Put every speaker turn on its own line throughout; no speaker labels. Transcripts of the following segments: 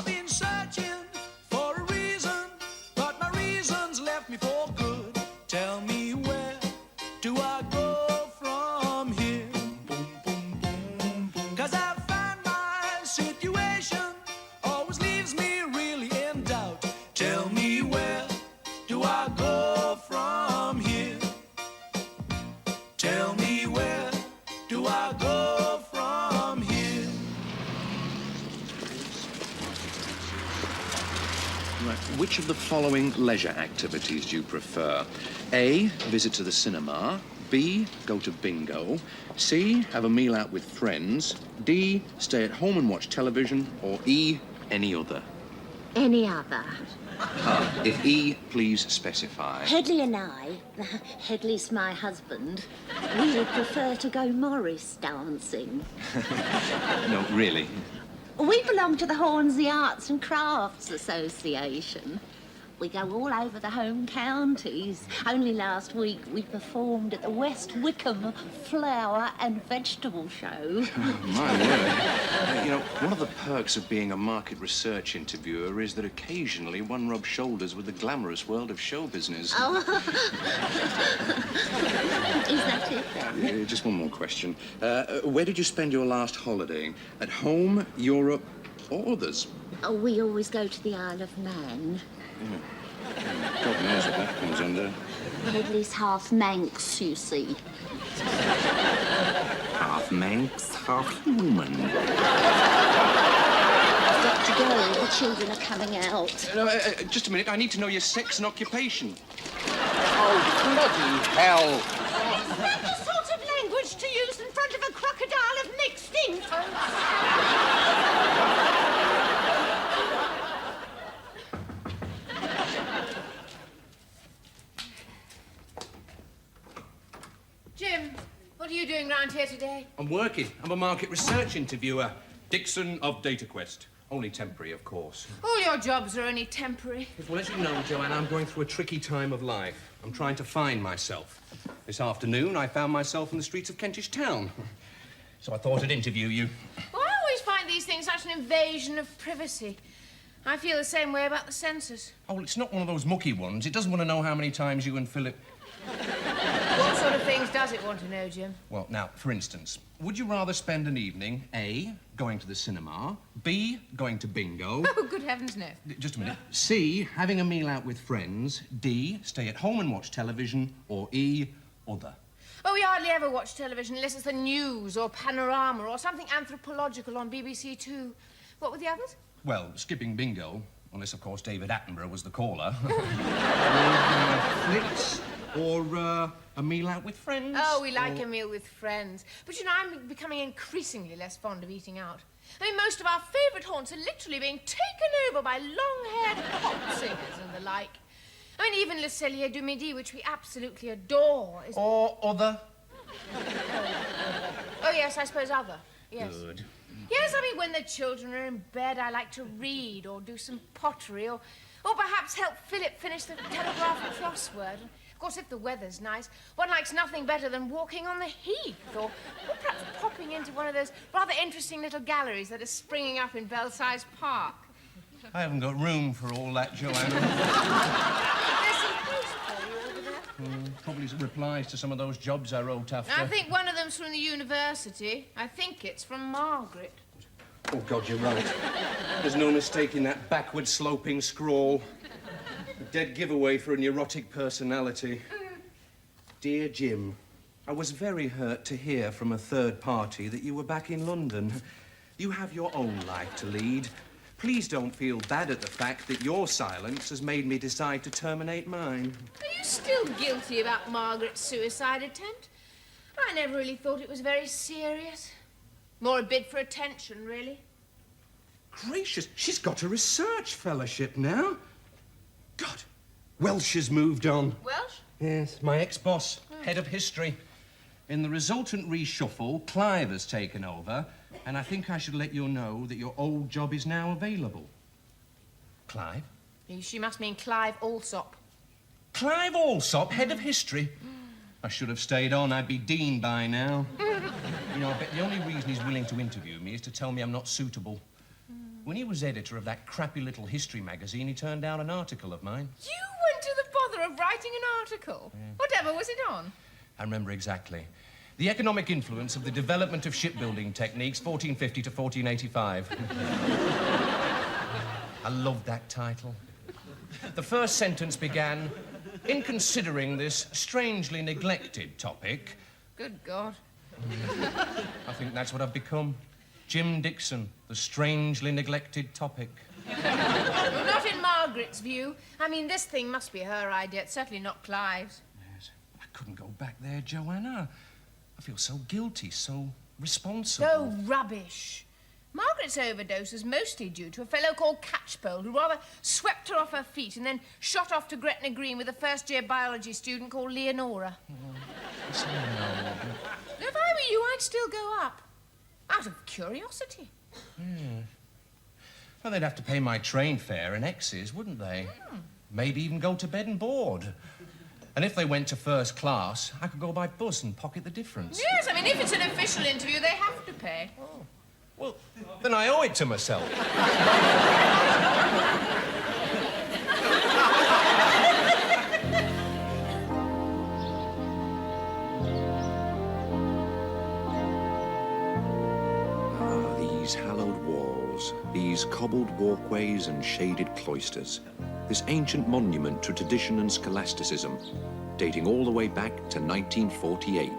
I've been searching for a reason, but my reason's left me for good. Tell me, where do I go from here? Boom, boom, boom, boom. 'Cause I find my situation always leaves me really in doubt. Tell me, where do I go from here? Tell me, where do I go from here?
Right. Which of the following leisure activities do you prefer? A, visit to the cinema. B, go to bingo. C, have a meal out with friends. D, stay at home and watch television. Or E, any other.
Any other?
If E, please specify.
Headley and I, Headley's my husband, we would prefer to go Morris dancing.
No, really.
We belong to the Hornsey Arts and Crafts Association. We go all over the home counties. Only last week we performed at the West Wickham Flower and Vegetable Show.
My word. You know, one of the perks of being a market research interviewer is that occasionally one rubs shoulders with the glamorous world of show business.
Oh. Is that it then?
Just one more question. Where did you spend your last holiday? At home, Europe, or others?
Oh, we always go to the Isle of Man.
God knows what that comes under.
Headley's half Manx, you see.
Half Manx, half human.
Got to go. The children are coming out.
No, just a minute. I need to know your sex and occupation.
Oh, bloody hell!
That's the sort of language to use in front of a crocodile of mixed infants.
Jim, what are you doing round here today?
I'm working. I'm a market research interviewer. Dixon of DataQuest. Only temporary, of course.
All your jobs are only temporary.
Well, as you know, Joanna, I'm going through a tricky time of life. I'm trying to find myself. This afternoon, I found myself in the streets of Kentish Town. So I thought I'd interview you.
Well, I always find these things such an invasion of privacy. I feel the same way about the census.
Oh, well, it's not one of those mucky ones. It doesn't want to know how many times you and Philip...
What sort of things does it want to know, Jim?
Well, now, for instance, would you rather spend an evening, A, going to the cinema, B, going to bingo...
Oh, good heavens, no.
Just a minute. C, having a meal out with friends. D, stay at home and watch television. Or E, other.
Oh, we hardly ever watch television unless it's the news or Panorama or something anthropological on BBC Two. What were the others?
Well, skipping bingo, unless, of course, David Attenborough was the caller. Flicks, or a meal out with friends.
Oh, we like a meal with friends. But, you know, I'm becoming increasingly less fond of eating out. I mean, most of our favourite haunts are literally being taken over by long-haired pop singers and the like. I mean, even Le Cellier du Midi, which we absolutely adore, is...
Or other.
Oh, yes, I suppose other. Yes.
Good.
Yes, I mean, when the children are in bed, I like to read or do some pottery or perhaps help Philip finish the telegraph crossword. Of course, if the weather's nice, one likes nothing better than walking on the heath or perhaps popping into one of those rather interesting little galleries that are springing up in Belsize Park.
I haven't got room for all that, Joanna.
There's some post for you over there.
Probably some replies to some of those jobs I wrote after.
I think one of them's from the university. I think it's from Margaret.
Oh, God, you're right. There's no mistaking that backward sloping scrawl. A dead giveaway for a neurotic personality. Dear Jim, I was very hurt to hear from a third party that you were back in London. You have your own life to lead. Please don't feel bad at the fact that your silence has made me decide to terminate mine.
Are you still guilty about Margaret's suicide attempt? I never really thought it was very serious. More a bid for attention, really.
Gracious, she's got a research fellowship now. God, Welsh has moved on.
Welsh?
Yes, my ex-boss, head of history. In the resultant reshuffle, Clive has taken over, and I think I should let you know that your old job is now available. Clive?
She must mean Clive Alsop.
Clive Alsop, head of history? I should have stayed on. I'd be dean by now. You know, I bet the only reason he's willing to interview me is to tell me I'm not suitable. When he was editor of that crappy little history magazine, he turned down an article of mine.
You went to the bother of writing an article? Yeah. Whatever was it on?
I remember exactly. The economic influence of the development of shipbuilding techniques, 1450 to 1485. I loved that title. The first sentence began, in considering this strangely neglected topic...
Good God.
I think that's what I've become. Jim Dixon, the strangely neglected topic.
Well, not in Margaret's view. I mean, this thing must be her idea. It's certainly not Clive's.
Yes. I couldn't go back there, Joanna. I feel so guilty, so responsible.
Oh, rubbish. Margaret's overdose was mostly due to a fellow called Catchpole, who rather swept her off her feet and then shot off to Gretna Green with a first-year biology student called Leonora.
Yes, I know.
If I were you, I'd still go up. Out of curiosity.
Yeah. Well, they'd have to pay my train fare and X's, wouldn't they? Maybe even go to bed and board. And if they went to first class, I could go by bus and pocket the difference.
Yes, I mean, if it's an official interview, they have to pay.
Oh. Well, then I owe it to myself.
These hallowed walls, these cobbled walkways and shaded cloisters, this ancient monument to tradition and scholasticism, dating all the way back to 1948.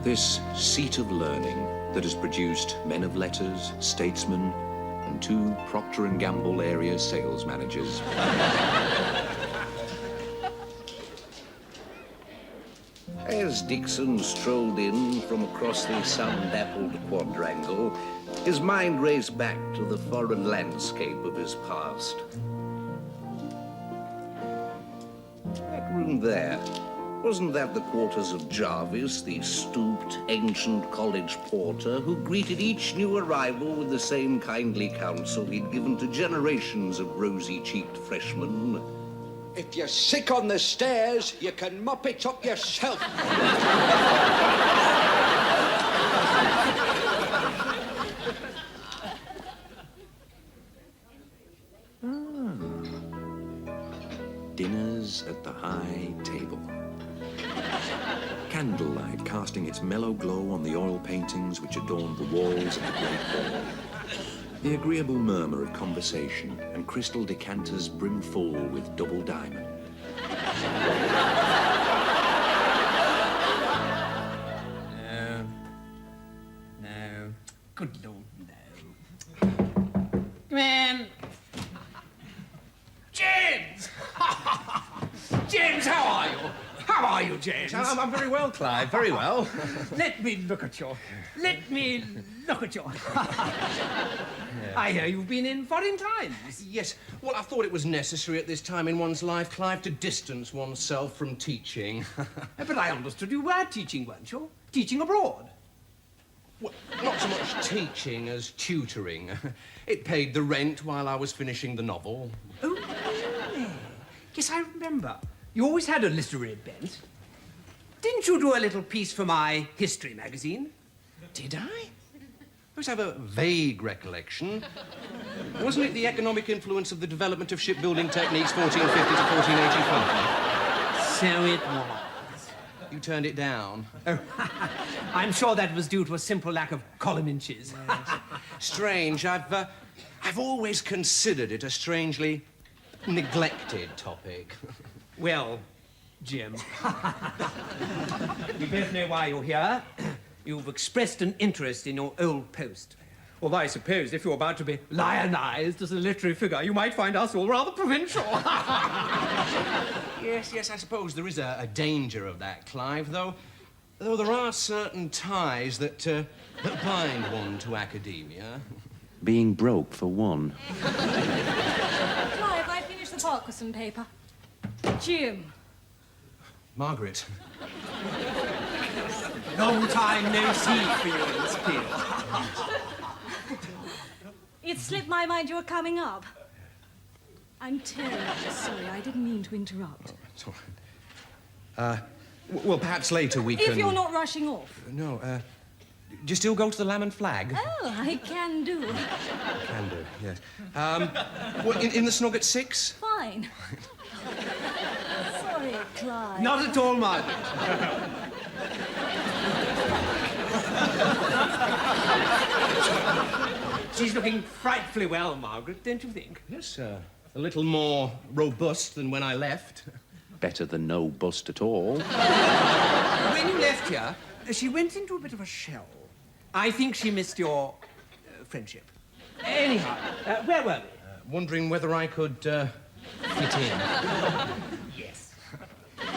This seat of learning that has produced men of letters, statesmen, and 2 Procter & Gamble area sales managers.
As Dixon strolled in from across the sun-dappled quadrangle, his mind raced back to the foreign landscape of his past. That room there, wasn't that the quarters of Jarvis, the stooped, ancient college porter who greeted each new arrival with the same kindly counsel he'd given to generations of rosy-cheeked freshmen?
If you're sick on the stairs, you can mop it up yourself.
Dinners at the high table. Candlelight casting its mellow glow on the oil paintings which adorned the walls of the great hall. The agreeable murmur of conversation and crystal decanters brimful with double diamond.
No. Good Lord, no. Come in. James! James, how are you? How are you, James?
I'm very well, Clive, very well.
Let me look at you. Let me look at you. I hear you've been in foreign climes.
Yes, well, I thought it was necessary at this time in one's life, Clive, to distance oneself from teaching.
But I understood you were teaching, weren't you? Teaching abroad.
Well, not so much teaching as tutoring. It paid the rent while I was finishing the novel.
Oh, really? Yes, I remember. You always had a literary bent. Didn't you do a little piece for my history magazine?
Did I? I always have a vague recollection. Wasn't it the economic influence of the development of shipbuilding techniques, 1450 to 1485?
So it was.
You turned it down.
Oh, I'm sure that was due to a simple lack of column inches.
Strange. I've always considered it a strangely neglected topic.
Well, Jim, we both know why you're here. You've expressed an interest in your old post. Although I suppose if you're about to be lionized as a literary figure, you might find us all rather provincial.
Yes, I suppose there is a danger of that, Clive, though there are certain ties that bind one to academia.
Being broke, for one.
Clive, I finished the Parkinson paper. Jim.
Margaret.
Long time no see for you in this Peel.
It slipped my mind you were coming up. I'm terribly sorry. I didn't mean to interrupt.
It's all right. Well, perhaps later we can...
If you're not rushing off.
No, do you still go to the Lamb and Flag?
Oh, I can do.
Can do, yes. Well, in the snog at 6?
Fine. Sorry, Clive.
Not at all, Margaret. She's looking frightfully well, Margaret, don't you think?
Yes, a little more robust than when I left.
Better than no bust at all.
When you left here, she went into a bit of a shell. I think she missed your friendship. Anyhow, where were we?
Wondering whether I could fit in.
Yes.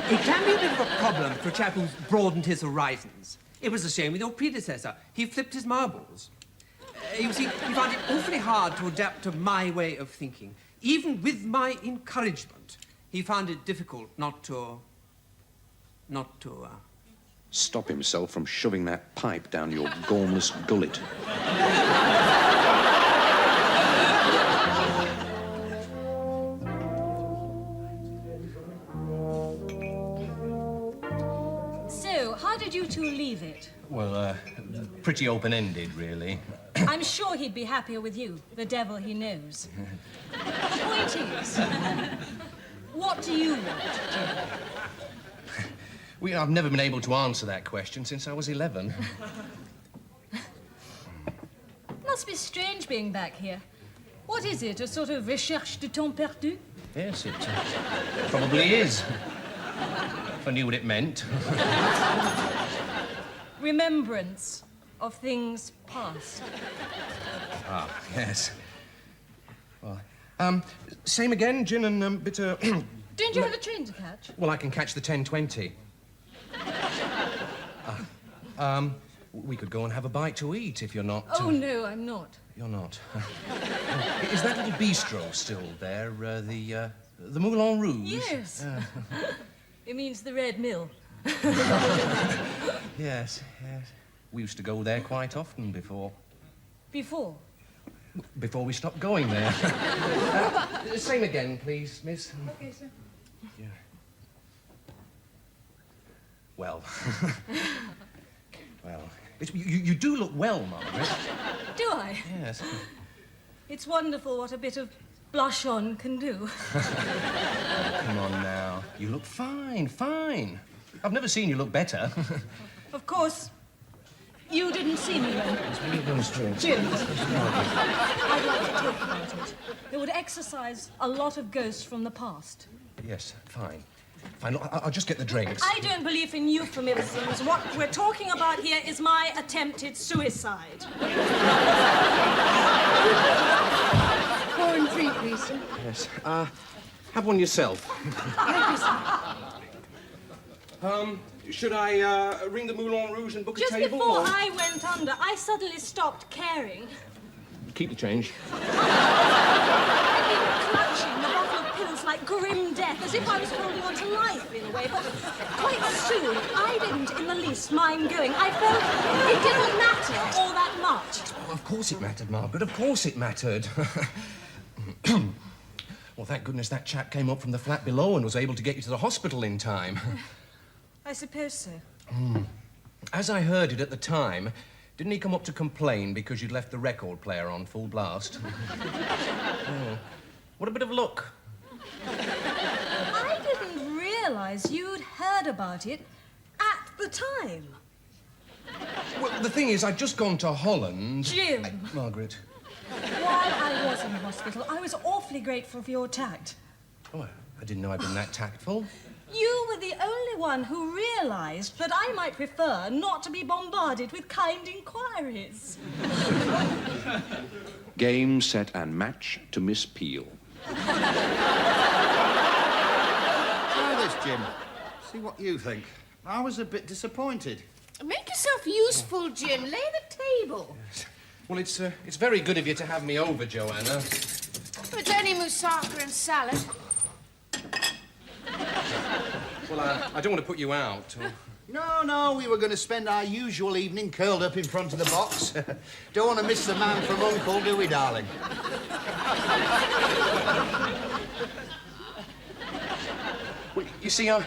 It can be a bit of a problem for a chap who's broadened his horizons. It was the same with your predecessor. He flipped his marbles. You see, he found it awfully hard to adapt to my way of thinking. Even with my encouragement, he found it difficult not to...
Stop himself from shoving that pipe down your gormless gullet.
So, how did you two leave it?
Well, pretty open-ended, really.
I'm sure he'd be happier with you, the devil he knows. The point is, what do you want, Jim?
I've never been able to answer that question since I was 11.
Must be strange being back here. What is it, a sort of recherche de temps perdu?
Yes, it probably is. If I knew what it meant.
Remembrance of things past.
Ah, yes. Well, same again, gin and bit of...
Don't you have a train to catch?
Well, I can catch the 10:20. We could go and have a bite to eat if you're not...
Oh, no, I'm not.
You're not. Is that little bistro still there, the Moulin Rouge?
Yes. It means the Red Mill.
Yes, yes. We used to go there quite often before.
Before?
Before we stopped going there. Same again, please, miss.
Okay, sir.
Yeah. Well. Well, you do look well, Margaret.
Do I?
Yes.
It's wonderful what a bit of blush on can do.
Oh, come on now. You look fine, fine. I've never seen you look better.
Of course, you didn't see me then. Jim, I'd like to talk about it. It would exorcise a lot of ghosts from the past.
Yes, fine. Fine, look, I'll just get the drinks.
I don't believe in euphemisms. What we're talking about here is my attempted suicide.
4 and 3, please, sir.
Yes. Have one yourself. Should I ring the Moulin Rouge and book
Just
a table?
before
or...
I went under, I suddenly stopped caring.
Keep the change.
I've been clutching the bottle of pills like grim death, as if I was holding on to life in a way. But quite soon, I didn't in the least mind going. I felt it didn't matter all that much.
Oh, of course it mattered, Margaret. Of course it mattered. Well, thank goodness that chap came up from the flat below and was able to get you to the hospital in time.
I suppose so.
As I heard it at the time, didn't he come up to complain because you'd left the record player on full blast? Oh. What a bit of luck.
I didn't realise you'd heard about it at the time.
Well, the thing is, I'd just gone to Holland...
Jim.
Margaret.
While I was in hospital, I was awfully grateful for your tact.
Oh, I didn't know I'd been that tactful.
You were the only one who realised that I might prefer not to be bombarded with kind inquiries.
Game, set, and match to Miss Peel.
Try this, Jim. See what you think. I was a bit disappointed.
Make yourself useful, Jim. Lay the table.
Well, it's very good of you to have me over, Joanna.
It's only moussaka and salad.
Well, I don't want to put you out.
No, we were going to spend our usual evening curled up in front of the box. Don't want to miss the man from Uncle, do we, darling?
Well, you see, I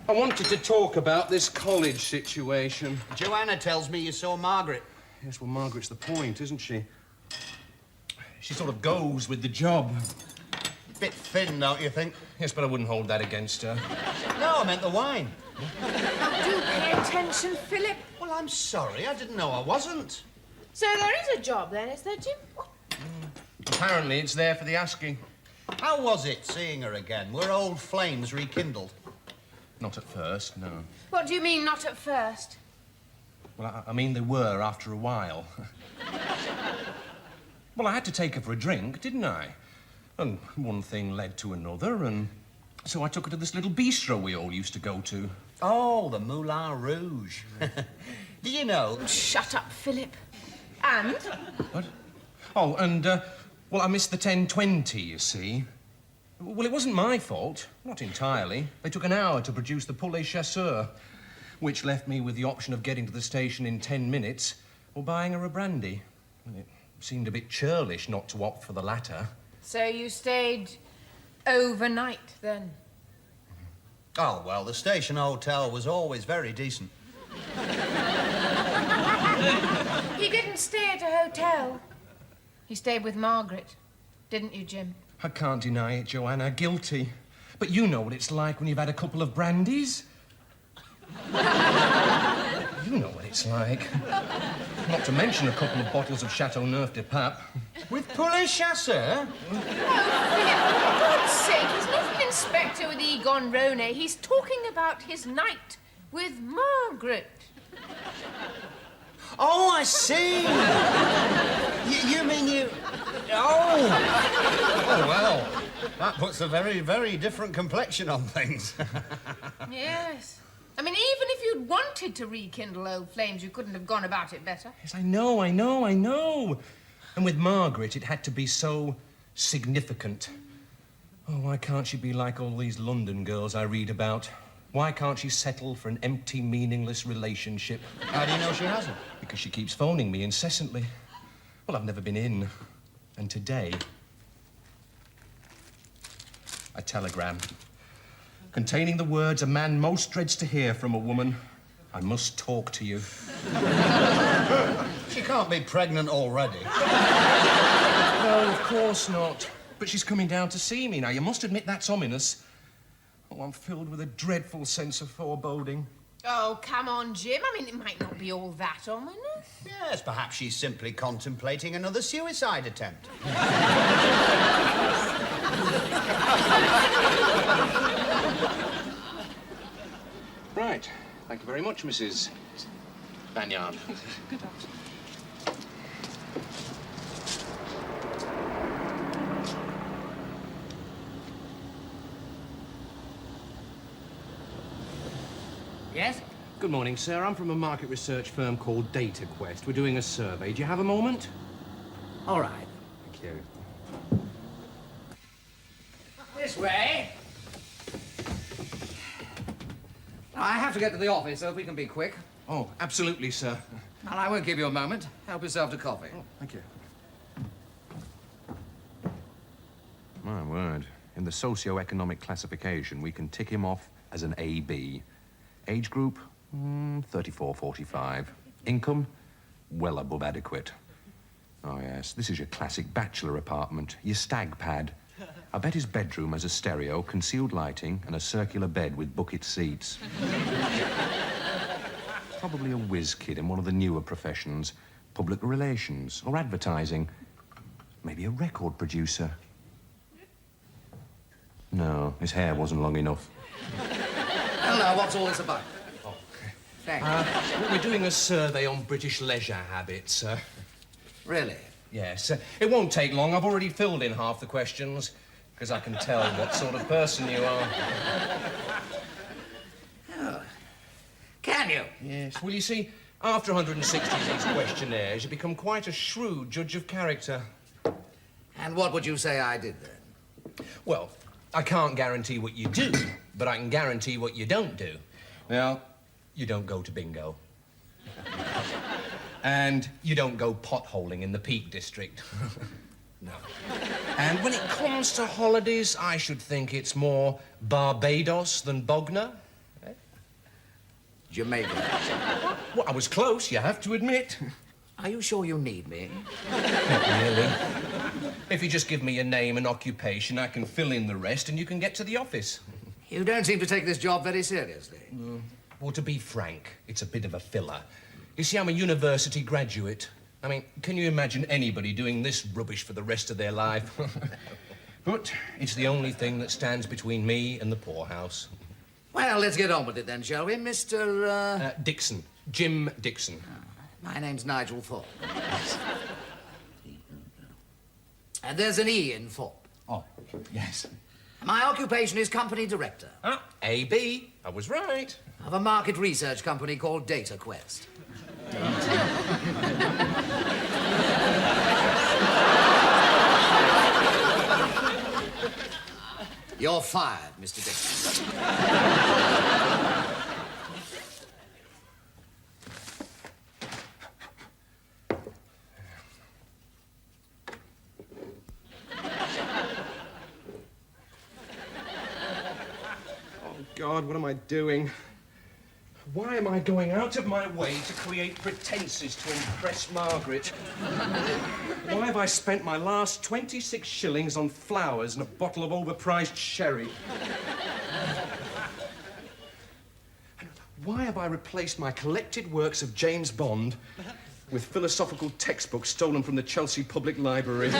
wanted to talk about this college situation.
Joanna tells me you saw Margaret.
Yes, well, Margaret's the point, isn't she? She sort of goes with the job.
Bit thin, don't you think?
Yes, but I wouldn't hold that against her.
No, I meant the wine.
Now, do pay attention, Philip.
Well, I'm sorry. I didn't know I wasn't.
So there is a job then, is there, Jim?
Apparently, it's there for the asking.
How was it seeing her again? Were old flames rekindled?
Not at first, no.
What do you mean, not at first?
Well, I mean, they were after a while. Well, I had to take her for a drink, didn't I? And one thing led to another, and so I took her to this little bistro we all used to go to.
Oh, the Moulin Rouge. Did you know?
Shut up, Philip. And?
What? Oh, and, well, I missed the 10:20, you see. Well, it wasn't my fault. Not entirely. They took an hour to produce the poulet chasseur, which left me with the option of getting to the station in 10 minutes or buying her a brandy. It seemed a bit churlish not to opt for the latter.
So you stayed overnight, then?
Oh, well, the station hotel was always very decent.
He didn't stay at a hotel. He stayed with Margaret. Didn't you, Jim?
I can't deny it, Joanna. Guilty. But you know what it's like when you've had a couple of brandies. You know what it's like. Not to mention a couple of bottles of Chateauneuf de Pape.
With poulet chasseur?
Oh, Philip, for God's sake, he's not an inspector with Egon Rone. He's talking about his night with Margaret.
Oh, I see. You mean you... Oh! Oh, well, that puts a very, very different complexion on things.
Yes. I mean, even if you'd wanted to rekindle old flames, you couldn't have gone about it better.
Yes, I know. And with Margaret, it had to be so significant. Oh, why can't she be like all these London girls I read about? Why can't she settle for an empty, meaningless relationship?
How do you know she hasn't?
Because she keeps phoning me incessantly. Well, I've never been in. And today, a telegram containing the words a man most dreads to hear from a woman. I must talk to you.
She can't be pregnant already.
No, of course not. But she's coming down to see me now. You must admit that's ominous. Oh, I'm filled with a dreadful sense of foreboding.
Oh, come on, Jim. I mean, it might not be all that ominous.
Yes, perhaps she's simply contemplating another suicide attempt.
Right. Thank you very much, Mrs. Banyard.
Good
Yes?
Good morning, sir. I'm from a market research firm called Data Quest. We're doing a survey. Do you have a moment?
All right.
Thank you.
This way. I have to get to the office, so if we can be quick.
Oh, absolutely, sir.
And I won't give you a moment. Help yourself to coffee.
Oh, thank you. My word. In the socio-economic classification, we can tick him off as an AB. Age group, 34-45. Income, well above adequate. Oh, yes, this is your classic bachelor apartment, your stag pad. I bet his bedroom has a stereo, concealed lighting, and a circular bed with bucket seats. Probably a whiz kid in one of the newer professions. Public relations or advertising. Maybe a record producer. No, his hair wasn't long enough.
Well, now, what's all this about?
Oh.
Thanks.
We're doing a survey on British leisure habits, sir.
Really?
Yes. It won't take long. I've already filled in half the questions, because I can tell what sort of person you are.
Oh. Can you?
Yes. Well, you see, after 160 of these questionnaires, you become quite a shrewd judge of character.
And what would you say I did then?
Well, I can't guarantee what you do, but I can guarantee what you don't do. Now, You don't go to bingo. And you don't go potholing in the Peak District. No. And when it comes to holidays, I should think it's more Barbados than Bognor. Eh?
Jamaica.
Well, I was close, you have to admit.
Are you sure you need me?
Not really. If you just give me a name and occupation, I can fill in the rest and you can get to the office.
You don't seem to take this job very seriously.
Well, to be frank, it's a bit of a filler. You see, I'm a university graduate. I mean, can you imagine anybody doing this rubbish for the rest of their life? But it's the only thing that stands between me and the poorhouse.
Well, let's get on with it then, shall we, Mr.
Dixon. Jim Dixon.
My name's Nigel Thorpe. And there's an E in Thorpe.
Oh, yes.
My occupation is company director.
AB. I was right.
Of a market research company called Data Quest. You're fired, Mr. Dixon.
Oh, God, what am I doing? Why am I going out of my way to create pretenses to impress Margaret? Why have I spent my last 26 shillings on flowers and a bottle of overpriced sherry? And why have I replaced my collected works of James Bond with philosophical textbooks stolen from the Chelsea Public Library?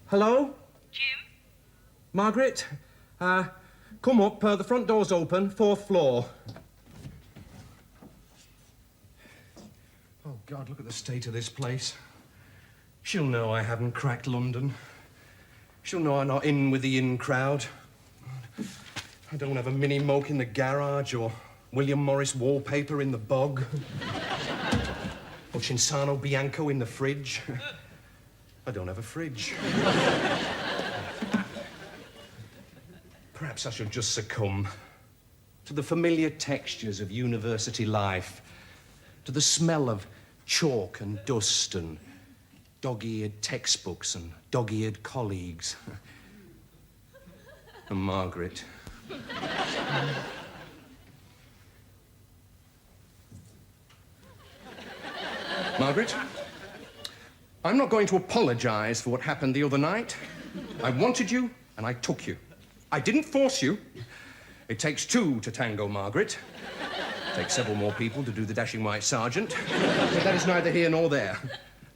Hello?
Jim?
Margaret? Come up. The front door's open. 4th floor. Oh, God, look at the state of this place. She'll know I haven't cracked London. She'll know I'm not in with the in crowd. I don't have a mini moke in the garage or William Morris wallpaper in the bog. Or Cinzano Bianco in the fridge. I don't have a fridge. Perhaps I should just succumb to the familiar textures of university life, to the smell of chalk and dust and dog-eared textbooks and dog-eared colleagues. And Margaret. Margaret? I'm not going to apologize for what happened the other night. I wanted you, and I took you. I didn't force you. It takes two to tango, Margaret. It takes several more people to do the dashing white sergeant. But that is neither here nor there.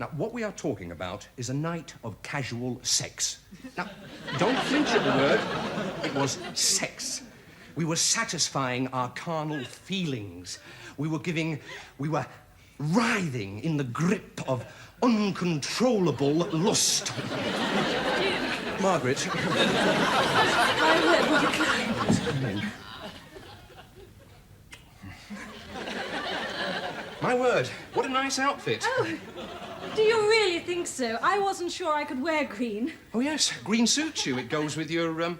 Now, what we are talking about is a night of casual sex. Now, don't flinch at the word. It was sex. We were satisfying our carnal feelings. We were writhing in the grip of uncontrollable lust. Margaret. My word, what a nice outfit.
Oh, do you really think so? I wasn't sure I could wear green.
Oh, yes, green suits you. It goes with your,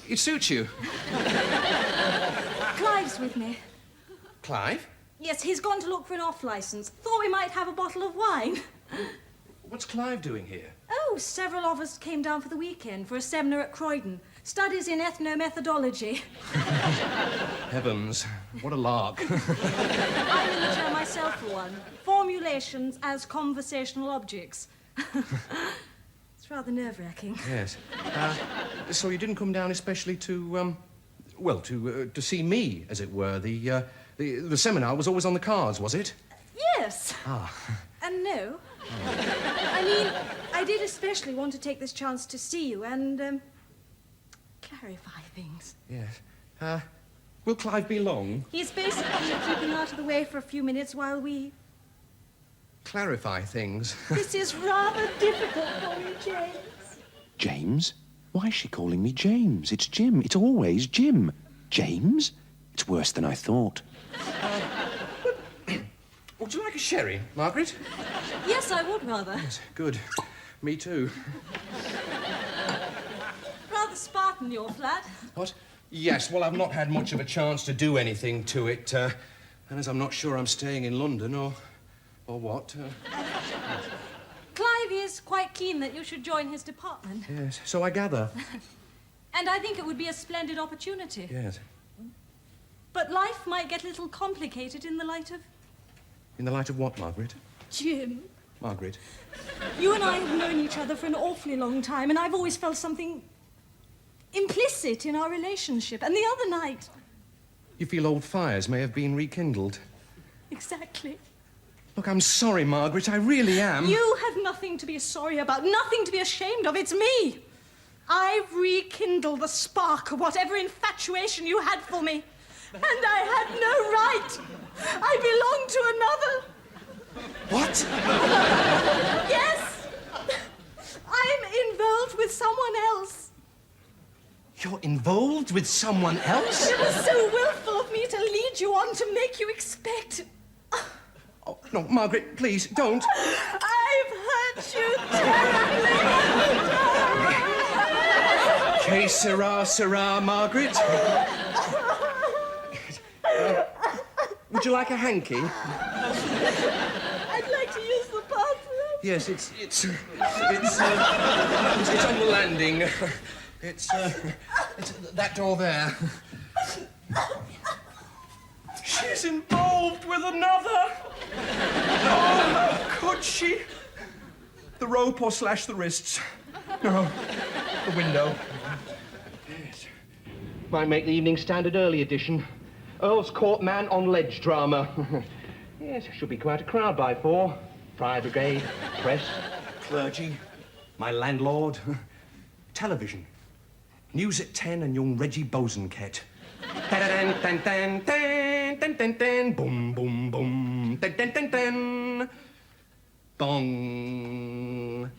It suits you.
Clive's with me.
Clive?
Yes, he's gone to look for an off-licence. Thought we might have a bottle of wine.
What's Clive doing here?
Oh, several of us came down for the weekend for a seminar at Croydon. Studies in ethnomethodology.
Heavens, what a lark.
I'm in the chair myself for one. Formulations as conversational objects. It's rather nerve-wracking.
Yes. So you didn't come down especially to, to see me, as it were. The seminar was always on the cards, was it?
Yes.
Ah.
And no. I mean, I did especially want to take this chance to see you and, clarify things.
Yes. Will Clive be long?
He's basically keeping out of the way for a few minutes while we...
Clarify things.
This is rather difficult for me, James.
James? Why is she calling me James? It's Jim. It's always Jim. James? It's worse than I thought.
Would you like a sherry, Margaret?
Yes, I would rather.
Yes, good. Me too.
Rather Spartan, your flat.
What? Yes, well, I've not had much of a chance to do anything to it, and as I'm not sure I'm staying in London or what.
Clive is quite keen that you should join his department.
Yes, so I gather.
And I think it would be a splendid opportunity.
Yes.
But life might get a little complicated in the light of...
In the light of what, Margaret?
Jim.
Margaret?
You and I have known each other for an awfully long time, and I've always felt something implicit in our relationship. And the other night...
You feel old fires may have been rekindled.
Exactly.
Look, I'm sorry, Margaret, I really am.
You have nothing to be sorry about, nothing to be ashamed of. It's me. I've rekindled the spark of whatever infatuation you had for me. And I had no right. I belong to another.
What?
Yes. I'm involved with someone else.
You're involved with someone else?
It was so willful of me to lead you on, to make you expect.
Oh, no, Margaret, please, don't.
I've hurt you terribly.
Que sera, sera, Margaret. Would you like a hanky?
I'd like to use the bathroom.
Yes, it's on the landing. It's that door there. She's involved with another. Oh, how could she? The rope or slash the wrists? No, the window. Yes. Might make the Evening Standard early edition. Earl's Court man on ledge drama. Yes, should be quite a crowd by 4. Fire brigade, press, clergy, my landlord, television. News at 10 and young Reggie Bosanquet. Dan dan dan dan dan dan dan boom boom boom dan dan dan dan bong.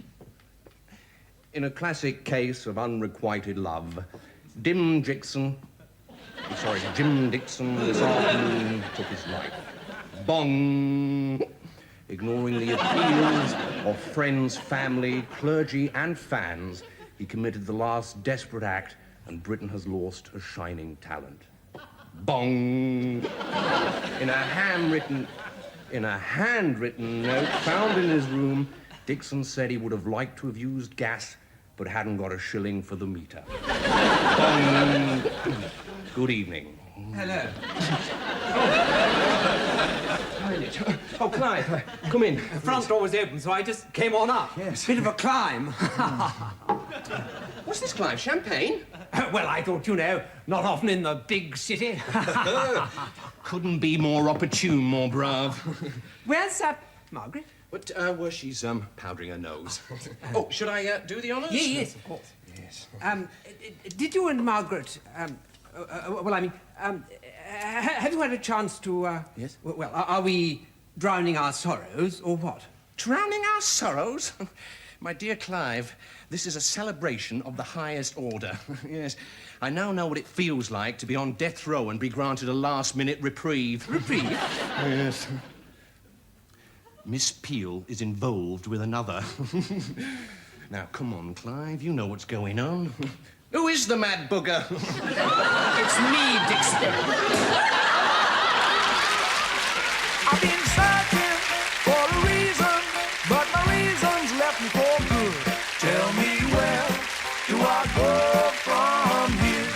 In a classic case of unrequited love, Jim Dixon this afternoon took his life. Bong. Ignoring the appeals of friends, family, clergy, and fans, he committed the last desperate act, and Britain has lost a shining talent. Bong. In a handwritten note found in his room, Dixon said he would have liked to have used gas, but hadn't got a shilling for the meter. Bong. Good evening.
Hello.
Oh, Clive, come in.
The front door was open, so I just came on up.
Yes.
Bit of a climb.
What's this, Clive? Champagne?
Well, I thought, not often in the big city.
Couldn't be more opportune, more brave.
Where's Margaret?
But, well, she's, powdering her nose. Oh, should I, do the honours?
Yes, of course.
Yes.
Did you and Margaret, have you had a chance to,
Yes?
Well, are we drowning our sorrows, or what?
Drowning our sorrows? My dear Clive, this is a celebration of the highest order. Yes. I now know what it feels like to be on death row and be granted a last-minute reprieve.
Reprieve?
Yes. Miss Peel is involved with another. Now, come on, Clive, you know what's going on. Who is the mad bugger?
It's me, Dixon.
I've been searching for a reason, but my reason's left me for good. Tell me, where do I go from here?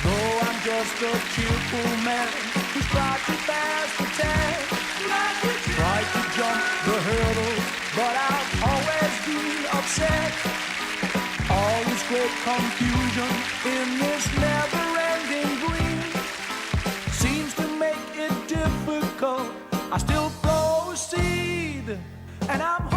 Though I'm just a cheerful man who's tried to pass the test, tried to jump the hurdle, but I've always been upset. All this great confusion in this never-ending dream seems to make it difficult. I still proceed, and I'm